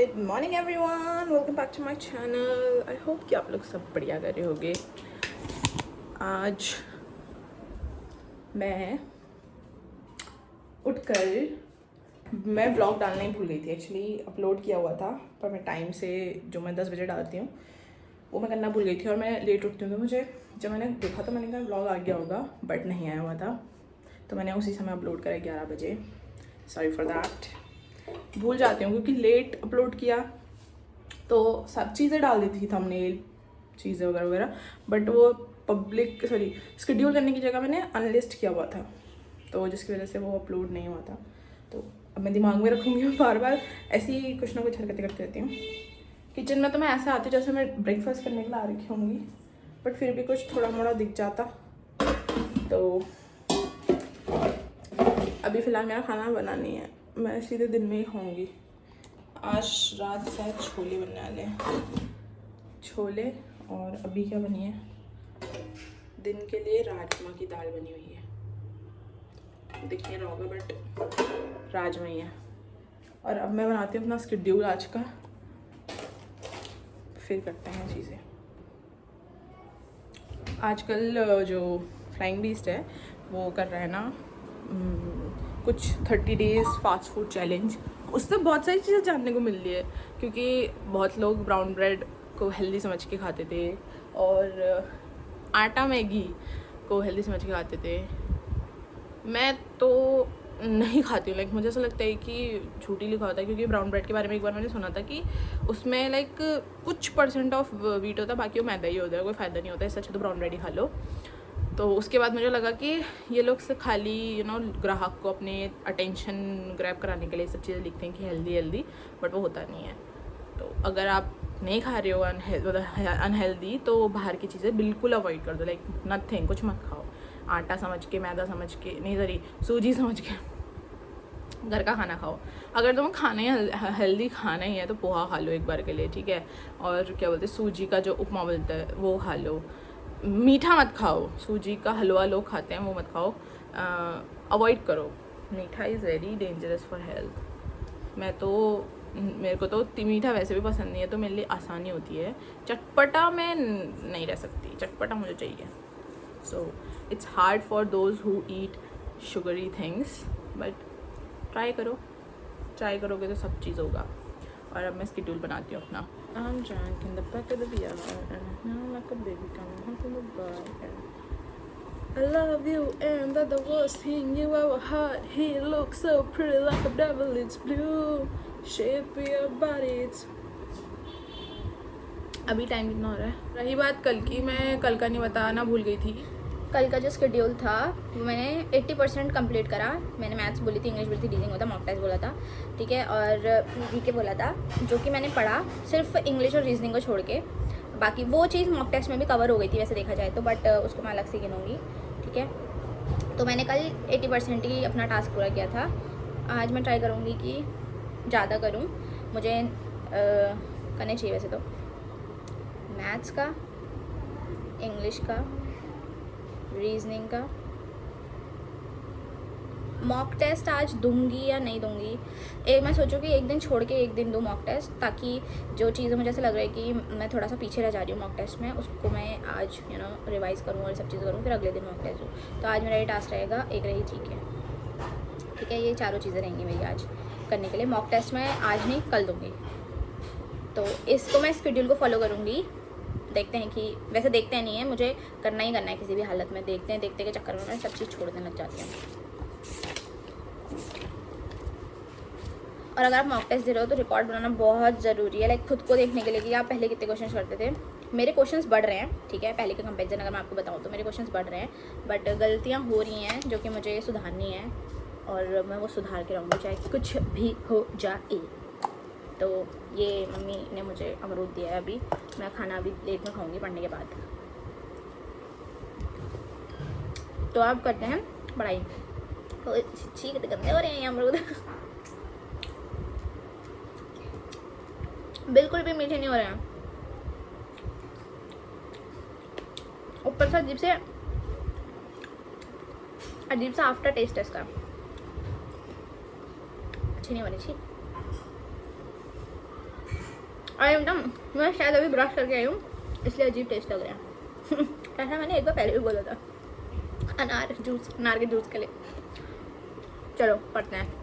Good morning everyone, welcome back to my channel. I hope कि आप लोग सब बढ़िया कर रहे होगे। आज मैं मैं ब्लॉग डालना ही भूल गई थी। एक्चुअली अपलोड किया हुआ था पर मैं टाइम से जो मैं 10 बजे डालती हूँ वो मैं करना भूल गई थी और मैं लेट उठती हूँ। तो मुझे जब मैंने देखा तो मैंने कहा ब्लॉग आ गया होगा, बट नहीं आया हुआ था। तो मैंने उसी समय अपलोड करा 11 बजे। Sorry for that. भूल जाती हूँ क्योंकि लेट अपलोड किया तो सब चीज़ें डाल देती थी, थंबनेल चीज़ें वगैरह वगैरह, बट वो शेड्यूल करने की जगह मैंने अनलिस्ट किया हुआ था, तो जिसकी वजह से वो अपलोड नहीं हुआ था। तो अब मैं दिमाग में रखूँगी, बार बार ऐसी ही कुछ ना कुछ हरकतें करती रहती हूँ। किचन में तो मैं ऐसे आती हूँ जैसे मैं ब्रेकफास्ट करने के लिए आ रखी होंगी, बट फिर भी कुछ थोड़ा मोड़ा दिख जाता। तो अभी फ़िलहाल मेरा खाना बना नहीं है, मैं सीधे दिन में ही खाऊंगी। आज रात शायद छोले बनने वाले हैं, छोले। और अभी क्या बनी है, दिन के लिए राजमा की दाल बनी हुई है, दिख नहीं रहा होगा बट राजमा ही है। और अब मैं बनाती हूँ अपना शेड्यूल आज का, फिर करते हैं चीज़ें। आजकल जो फ्लाइंग बीस्ट है वो कर रहा है ना कुछ 30 डेज़ फास्ट फूड चैलेंज। उससे बहुत सारी चीज़ें जानने को मिल रही है, क्योंकि बहुत लोग ब्राउन ब्रेड को हेल्दी समझ के खाते थे और आटा मैगी को हेल्दी समझ के खाते थे। मैं तो नहीं खाती हूँ। मुझे ऐसा लगता है कि झूठी लिखा होता है, क्योंकि ब्राउन ब्रेड के बारे में एक बार मैंने सुना था कि उसमें कुछ % ऑफ व्हीट होता है, बाकी वो मैदा ही होता है, कोई फ़ायदा नहीं होता है। इससे अच्छा तो ब्राउन ब्रेड ही खा लो। तो उसके बाद मुझे लगा कि ये लोग से खाली ग्राहक को अपने अटेंशन ग्रैब कराने के लिए सब चीज़ें लिखते हैं कि हेल्दी हेल्दी, बट वो होता नहीं है। तो अगर आप नहीं खा रहे हो अनहेल्दी तो बाहर की चीज़ें बिल्कुल अवॉइड कर दो। नथिंग, कुछ मत खाओ। आटा समझ के, मैदा समझ के, नहीं सॉरी सूजी समझ के घर का खाना खाओ। अगर तुम्हें खाना ही हेल्दी खाना ही है तो पोहा खा लो एक बार के लिए, ठीक है। और क्या बोलते हैं, सूजी का जो उपमा बोलता है वो खा लो। मीठा मत खाओ, सूजी का हलवा लोग खाते हैं वो मत खाओ, अवॉइड करो। मीठा is very dangerous for health. मेरे को तो मीठा वैसे भी पसंद नहीं है, तो मेरे लिए आसानी होती है। चटपटा मैं नहीं रह सकती, चटपटा मुझे चाहिए। So it's hard for those who eat sugary things, but try करोगे तो सब चीज़ होगा। और अब मैं शेड्यूल बनाती हूँ अपना। I'm drunk in the back of the VR and now like a baby coming home from the bar. I love you and that's the worst thing you ever had. He looks so pretty like a devil, it's blue. Shape of your body, it's... अभी time कितना हो रहा है? रही बात कल की, मैं कल का नहीं बताना भूल गई थी। कल का जो शेड्यूल था वो मैंने 80% कंप्लीट करा। मैंने मैथ्स बोली थी, इंग्लिश बोली थी, रीडिंग होता, मॉक टेस्ट बोला था, ठीक है, और जीके बोला था, जो कि मैंने पढ़ा सिर्फ इंग्लिश और रीजनिंग को छोड़ के। बाकी वो चीज़ मॉक टेस्ट में भी कवर हो गई थी वैसे देखा जाए तो, बट उसको मैं अलग से गिनूँगी, ठीक है। तो मैंने कल 80% ही अपना टास्क पूरा किया था। आज मैं ट्राई करूँगी कि ज़्यादा करूँ। मुझे करने चाहिए वैसे तो मैथ्स का, इंग्लिश का, रीजनिंग का। मॉक टेस्ट आज दूंगी या नहीं दूंगी, मैं सोचूँ कि एक दिन छोड़ के एक दिन दूँ मॉक टेस्ट, ताकि जो चीज़ें मुझे ऐसा लग रहा है कि मैं थोड़ा सा पीछे रह जा रही हूँ मॉक टेस्ट में, उसको मैं आज रिवाइज करूँ और सब चीज़ें करूँ, फिर अगले दिन मॉक टेस्ट दूँ। तो आज मेरा ये टास्क रहेगा, एक रही जीके, ठीक है। ये चारों चीज़ें रहेंगी मेरी आज करने के लिए। मॉक टेस्ट मैं आज नहीं कल दूँगी, तो इसको मैं शेड्यूल को फॉलो करूँगी। देखते हैं कि वैसे देखते नहीं है, मुझे करना ही करना है किसी भी हालत में। देखते के चक्कर में मैं सब चीज़ छोड़ने लग जाती हूँ। और अगर आप मॉक टेस्ट दे रहे हो तो रिकॉर्ड बनाना बहुत ज़रूरी है, खुद को देखने के लिए कि आप पहले कितने क्वेश्चन करते थे। मेरे क्वेश्चंस बढ़ रहे हैं, ठीक है, पहले के कंपैरिजन अगर मैं आपको बताऊँ तो मेरे क्वेश्चंस बढ़ रहे हैं, बट गलतियाँ हो रही हैं जो कि मुझे सुधारनी है, और मैं वो सुधार के रहूँगी चाहे कुछ भी हो जाए। तो ये मम्मी ने मुझे अमरूद दिया है, अभी मैं खाना अभी लेट में खाऊंगी पढ़ने के बाद। तो आप करते हैं पढ़ाई। तो ठीक है, गंदे हो रहे हैं ये अमरूद बिल्कुल भी मीठे नहीं हो रहे हैं, ऊपर से अजीब सा आफ्टर टेस्ट है इसका, अच्छी नहीं हो रही। और एकदम मैं शायद अभी ब्रश करके आई हूँ इसलिए अजीब टेस्ट लग रहा है। ऐसा मैंने एक बार पहले भी बोला था अनार के जूस के लिए। चलो पढ़ते हैं।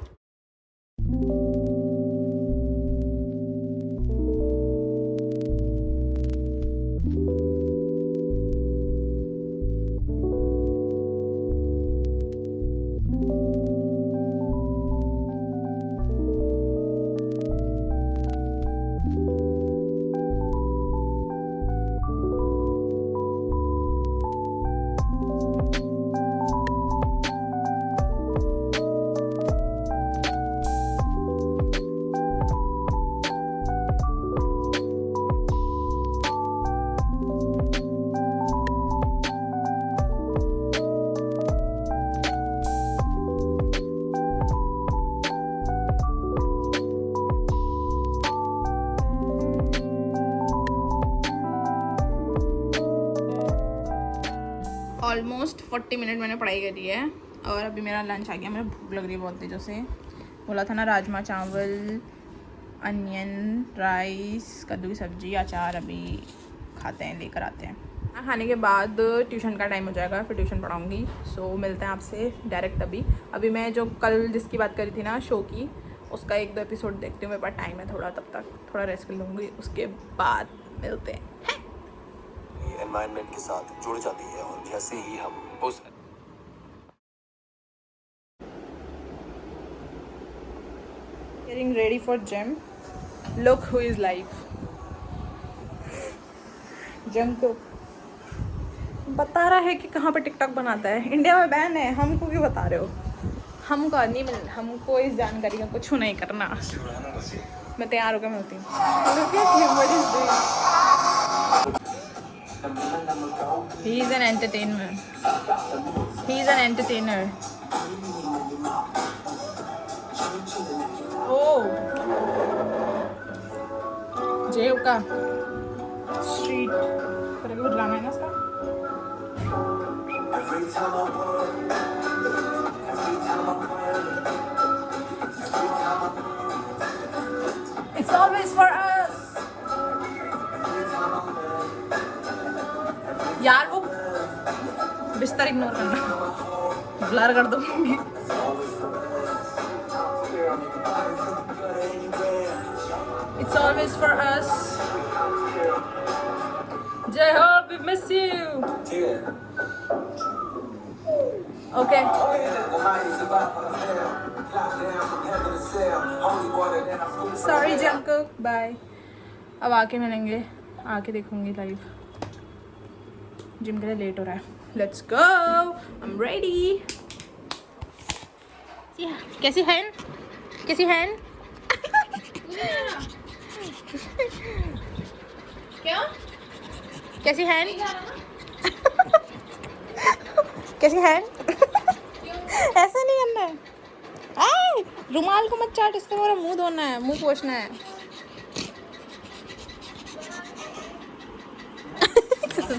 ऑलमोस्ट 40 मिनट मैंने पढ़ाई करी है और अभी मेरा लंच आ गया। मुझे भूख लग रही है बहुत तेज़ों से। बोला था ना राजमा चावल, अनियन राइस, कद्दू की सब्ज़ी, अचार। अभी खाते हैं, लेकर आते हैं। खाने के बाद ट्यूशन का टाइम हो जाएगा, फिर ट्यूशन पढ़ाऊँगी। सो मिलते हैं आपसे डायरेक्ट अभी मैं जो कल जिसकी बात करी थी ना शो की, उसका 1-2 एपिसोड देखती हूँ। मेरे पास टाइम है थोड़ा, तब तक थोड़ा रेस्ट कर लूँगी, उसके बाद मिलते हैं। एनवायरनमेंट के साथ जुड़ जाती है और जैसे ही हम उस Getting ready for gym. Look who is live. Jungkook बता रहा है कि कहाँ पे टिकटॉक बनाता है। इंडिया में बैन है, हमको क्यों बता रहे हो? हमको नहीं मिल, हमको इस जानकारी का कुछ नहीं करना। मैं तैयार होकर मिलती हूँ। He is an entertainer. He is an entertainer. Oh, जेव का स्ट्रीट पर कुछ ड्रामा है ना इसका। It's always for us. यार वो बिस्तर इग्नोर करना, ब्लर कर दूंगी। It's always for us. Jai ho, we miss you. Okay. Sorry Jungkook, bye. अब आके मिलेंगे, आके देखूंगी लाइव। जिम के लिए लेट हो रहा है। Let's go. I'm ready. कैसी है? कैसी है? क्या? कैसी है? कैसी है? ऐसा नहीं करना है। आए, रुमाल को मत चाट, इससे मेरा मुंह धोना है, मुंह पोंछना है।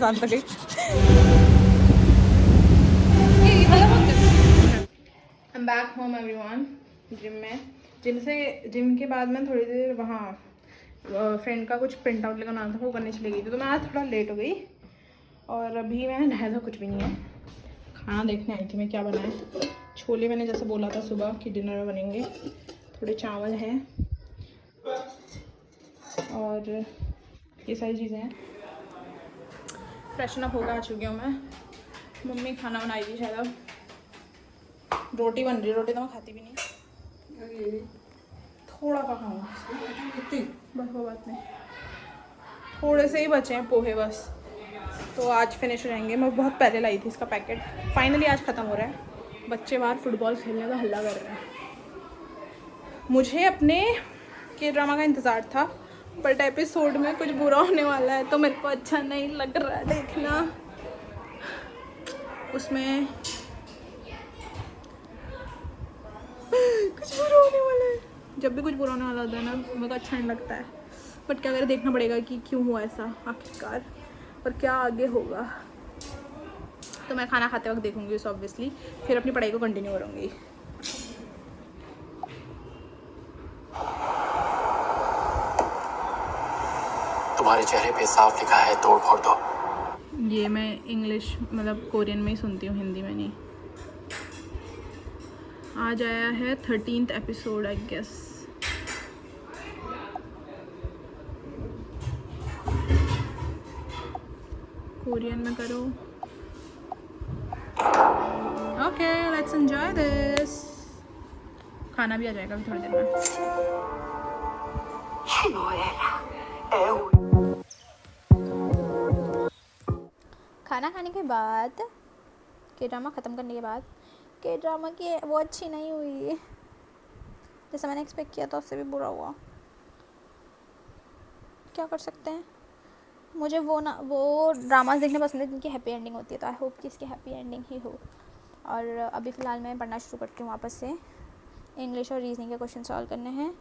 शांत गई। I'm back home everyone. Gym के बाद मैं थोड़ी देर वहाँ फ्रेंड का कुछ प्रिंट आउट लेकर आना था, वो करने चली गई थी, तो मैं आज थोड़ा लेट हो गई। और अभी मैं नहाया था, कुछ भी नहीं है। खाना देखने आई थी मैं क्या बना है। छोले मैंने जैसे बोला था सुबह कि डिनर में बनेंगे। थोड़े चावल हैं और ये सारी चीज़ें हैं। फ्रेशन अप होकर आ चुकी हूँ मैं। मम्मी खाना बनाई थी शायद। अब रोटी बन रही है, रोटी तो मैं खाती भी नहीं, थोड़ा सा खाऊंगा बस, वो बात नहीं। थोड़े से ही बचे हैं पोहे बस, तो आज फिनिश हो जाएंगे। मैं बहुत पहले लाई थी इसका पैकेट, फाइनली आज ख़त्म हो रहा है। बच्चे बाहर फुटबॉल खेलने का हल्ला कर रहे हैं। मुझे अपने के ड्रामा का इंतज़ार था, बट एपिसोड में कुछ बुरा होने वाला है, तो मेरे को अच्छा नहीं लग रहा है देखना। उसमें कुछ बुरा होने वाला है। जब भी कुछ बुरा होने वाला होता है ना, मेरे को अच्छा नहीं लगता है, बट क्या करें, देखना पड़ेगा कि क्यों हुआ ऐसा आखिरकार और क्या आगे होगा। तो मैं खाना खाते वक्त देखूंगी उसे ऑब्वियसली, फिर अपनी पढ़ाई को कंटिन्यू करूँगी। तुम्हारे चेहरे पे साफ लिखा है तोड़ फोड़ दो। ये मैं इंग्लिश मतलब कोरियन में ही सुनती हूँ, हिंदी में नहीं। आज आया है 13th episode I guess. Korean में करो। Okay let's enjoy this. खाना भी आ जाएगा अभी थोड़ी देर में। खाना खाने के बाद, के ड्रामा ख़त्म करने के बाद, के ड्रामा की वो अच्छी नहीं हुई जैसा मैंने एक्सपेक्ट किया था, उससे भी बुरा हुआ। क्या कर सकते हैं। मुझे वो ड्रामास देखने पसंद है जिनकी हैप्पी एंडिंग होती है, तो आई होप कि इसकी हैप्पी एंडिंग ही हो। और अभी फ़िलहाल मैं पढ़ना शुरू करती हूँ वापस से। इंग्लिश और रीजनिंग के क्वेश्चन सॉल्व करने हैं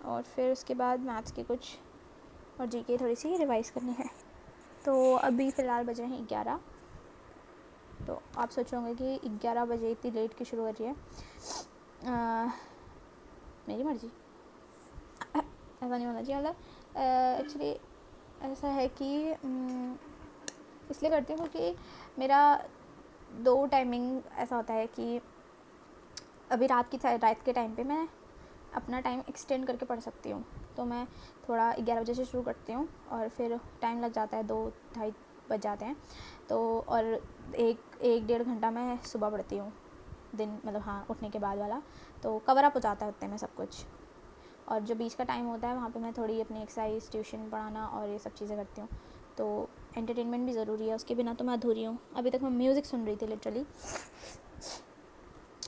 और फिर उसके बाद मैथ्स के कुछ और जीके थोड़ी सी रिवाइज़ करनी है। तो अभी फ़िलहाल बजे हैं 11। तो आप सोच होंगे कि 11 बजे इतनी लेट क्यों शुरू कर रही है। मेरी मर्ज़ी, ऐसा नहीं होना चाहिए। मतलब एक्चुअली ऐसा है कि इसलिए करती हूँ क्योंकि मेरा 2 टाइमिंग ऐसा होता है कि अभी रात के टाइम पे मैं अपना टाइम एक्सटेंड करके पढ़ सकती हूँ। तो मैं थोड़ा 11 बजे से शुरू करती हूँ और फिर टाइम लग जाता है, 2-2:30 बज जाते हैं। तो और 1-1.5 घंटा मैं सुबह पढ़ती हूँ दिन, मतलब हाँ उठने के बाद वाला, तो कवर अप हो जाता है उतने में सब कुछ। और जो बीच का टाइम होता है वहाँ पे मैं थोड़ी अपनी एक्सरसाइज, ट्यूशन पढ़ाना और ये सब चीज़ें करती हूँ। तो एंटरटेनमेंट भी ज़रूरी है, उसके बिना तो मैं अधूरी हूँ। अभी तक मैं म्यूज़िक सुन रही थी, लिटरली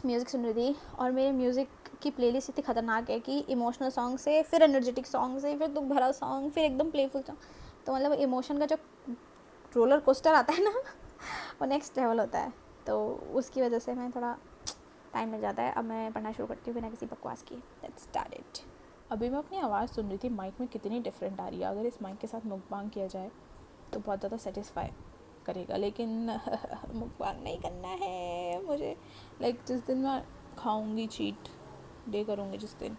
म्यूज़िक सुन रही थी। और मेरे म्यूज़िक की प्लेलिस्ट इतनी ख़तरनाक है कि इमोशनल सॉन्ग से फिर एनर्जेटिक सॉन्ग से फिर दुख भरा सॉन्ग फिर एकदम प्लेफुल सॉन्ग। तो मतलब इमोशन का जो रोलर कोस्टर आता है ना वो नेक्स्ट लेवल होता है। तो उसकी वजह से मैं थोड़ा टाइम लग जाता है। अब मैं पढ़ना शुरू करती हूँ बिना किसी बकवास की। Let's start it. अभी मैं अपनी आवाज़ सुन रही थी, माइक में कितनी डिफरेंट आ रही है। अगर इस माइक के साथ मुकबांग किया जाए तो बहुत ज़्यादा सेटिस्फाई करेगा, लेकिन मुकबांग नहीं करना है मुझे। लाइक जिस दिन मैं खाऊंगी, चीट डे करूँगी जिस दिन,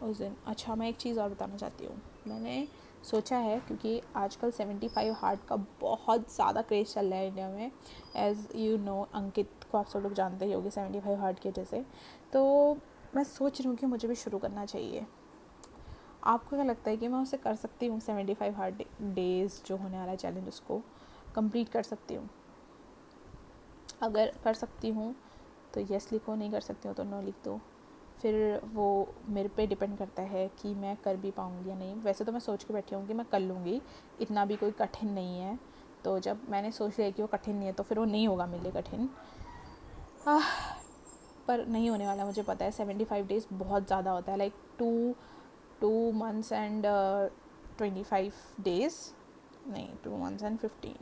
उस दिन। अच्छा, मैं एक चीज़ और बताना चाहती हूँ। मैंने सोचा है, क्योंकि आजकल 75 हार्ड का बहुत ज़्यादा क्रेज़ चल रहा है इंडिया में। एज़ यू नो, अंकित को आप सब लोग जानते ही होंगे 75 हार्ड की वजह से। तो मैं सोच रही हूँ कि मुझे भी शुरू करना चाहिए। आपको क्या लगता है कि मैं उसे कर सकती हूँ? 75 हार्ड डेज़ जो होने वाला है चैलेंज, उसको कंप्लीट कर सकती हूँ? अगर कर सकती हूँ तो यस लिखो, नहीं कर सकती हूँ तो नो लिख दो। फिर वो मेरे पे डिपेंड करता है कि मैं कर भी पाऊँगी या नहीं। वैसे तो मैं सोच के बैठी हूँ कि मैं कर लूँगी, इतना भी कोई कठिन नहीं है। तो जब मैंने सोच लिया कि वो कठिन नहीं है तो फिर वो नहीं होगा मेरे लिए कठिन। पर नहीं होने वाला, मुझे पता है। 75 डेज़ बहुत ज़्यादा होता है, लाइक 2 months एंड 25 डेज़, नहीं 2 months एंड 15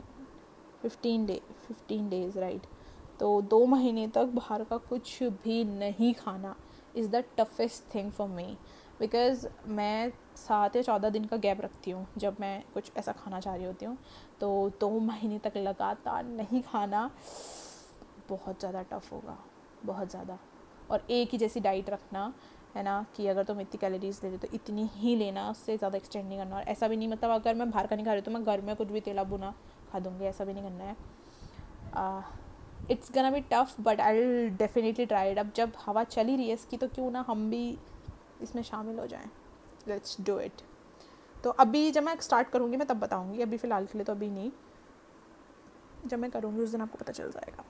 डेज़ राइट। तो 2 महीने तक बाहर का कुछ भी नहीं खाना is the toughest thing for me. Because मैं 7 या 14 दिन का गैप रखती हूँ जब मैं कुछ ऐसा खाना चाह रही होती हूँ। तो 2 महीने तक लगातार नहीं खाना बहुत ज़्यादा टफ़ होगा, बहुत ज़्यादा। और एक ही जैसी डाइट रखना है ना, कि अगर तुम इतनी कैलोरीज ले रहे हो तो इतनी ही लेना, उससे ज़्यादा एक्सटेंड नहीं करना। और ऐसा भी नहीं, मतलब अगर मैं बाहर का नहीं खा रही तो मैं घर में कुछ भी तेला बुना खा दूँगी, ऐसा भी नहीं करना है। It's gonna be tough but I will definitely try it. अब जब हवा चली रही है इसकी तो क्यों ना हम भी इसमें शामिल हो जाएं। Let's do it. तो अभी जब मैं स्टार्ट करूँगी मैं तब बताऊँगी, अभी फ़िलहाल के लिए तो अभी नहीं। जब मैं करूँगी उस दिन आपको पता चल जाएगा।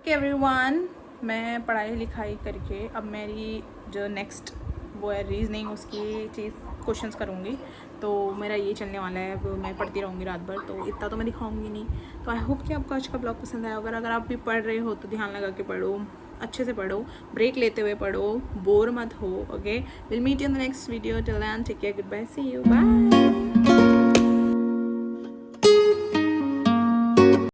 एवरीवन, मैं पढ़ाई लिखाई करके अब मेरी जो नेक्स्ट वो है रीजनिंग, उसकी चीज़ क्वेश्चंस करूँगी। तो मेरा ये चलने वाला है, वो मैं पढ़ती रहूँगी रात भर, तो इतना तो मैं दिखाऊँगी नहीं। तो आई होप कि आपको आज का ब्लॉग पसंद आया होगा। अगर आप भी पढ़ रहे हो तो ध्यान लगा के पढ़ो, अच्छे से पढ़ो, ब्रेक लेते हुए पढ़ो, बोर मत हो। Okay, will meet you in the next video. Till then take care, goodbye, see you, bye.